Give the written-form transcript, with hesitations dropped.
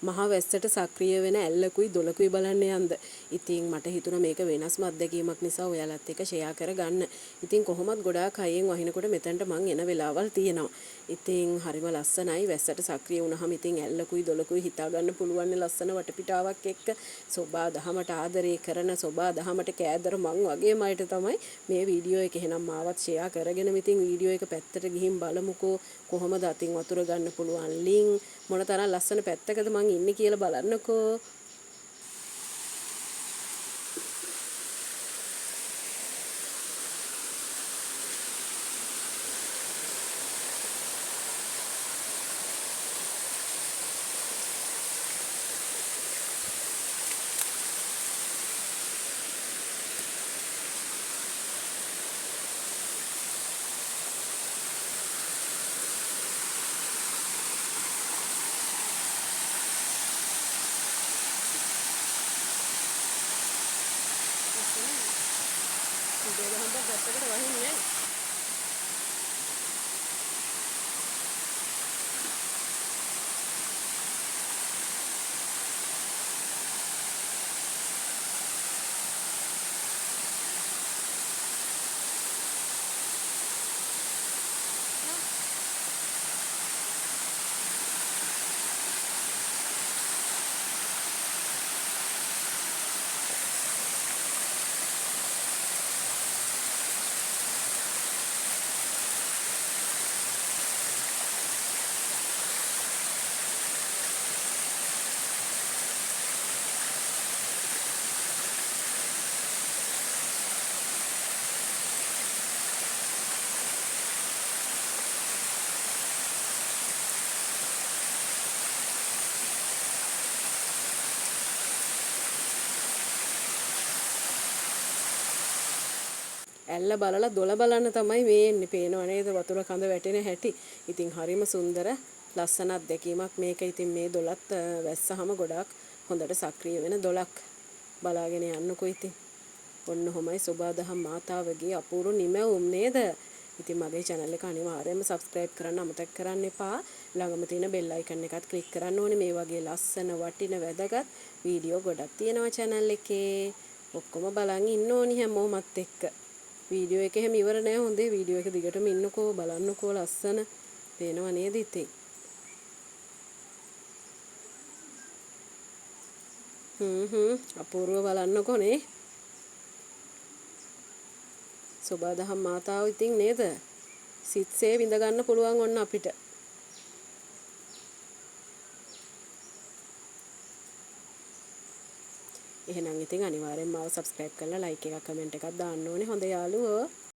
මහා වැස්සට සක්‍රිය වෙන ඇල්ලකුයි දොලකුයි බලන්න යන්න. ඉතින් මට හිතුණා මේක වෙනස්ම අත්දැකීමක් නිසා ඔයාලත් එක්ක ෂෙයා කරගන්න. ඉතින් කොහොමත් ගොඩාක් හයියෙන් වහිනකොට මෙතනට මං එන වෙලාවල් තියෙනවා. ඉතින් හරිම ලස්සනයි වැස්සට සක්‍රිය වුණාම ඉතින් ඇල්ලකුයි දොලකුයි හිතා ගන්න පුළුවන් ලස්සන වටපිටාවක් එක්ක සෝබා දහමට ආදරේ කරන සෝබා දහමට කෑදර මං වගේම අයට තමයි මේ වීඩියෝ එක එහෙනම් මාවත් ෂෙයා කරගෙන ඉතින් වීඩියෝ එක පැත්තට ගිහින් බලමුකෝ කොහොමද අතින් වතුර ගන්න පුළුවන් ලින්ක් මොනතරම් ලස්සන පැත්තකද මං ඉන්නේ කියලා බලන්නකෝ. ඉතින් හම්බ පැත්තකට වහින්නේ ඇල්ල බලලා දොල බලන්න තමයි මේ එන්නේ. පේනව නේද වතුර කඳ වැටෙන හැටි. ඉතින් හරිම සුන්දර ලස්සන අත්දැකීමක් මේක. ඉතින් මේ දොලත් වැස්සහම ගොඩාක් හොඳට සක්‍රිය වෙන දොලක්. බලාගෙන යන්නකෝ ඉතින්. ඔන්න ඔහොමයි සෝබාදහම් මාතාවගේ අපූර්ව නිමැවුම් නේද? ඉතින් මගේ channel එක අනිවාර්යයෙන්ම subscribe කරන්න අමතක කරන්න එපා. ළඟම තියෙන bell icon එකත් click කරන්න ඕනේ. මේ වගේ ලස්සන වටින වැදගත් වීඩියෝ ගොඩක් තියෙනවා channel එකේ. ඔක්කොම බලන් ඉන්න ඕනි හැමෝමත් එක්ක. වීඩියෝ එක එහෙම ඉවර නෑ හොඳේ වීඩියෝ එක දිගටම ඉන්නකෝ බලන්නකෝ ලස්සන පේනව නේද ඉතින් අපූර්ව බලන්නකෝ නේ සෝබාදහම් මාතාව ඉතින් නේද සිත්සේ විඳ ගන්න පුළුවන් ඔන්න අපිට එහෙනම් ඉතින් අනිවාර්යෙන්ම මාව subscribe කරලා like එකක් comment එකක් දාන්න ඕනේ හොඳ යාළුවෝ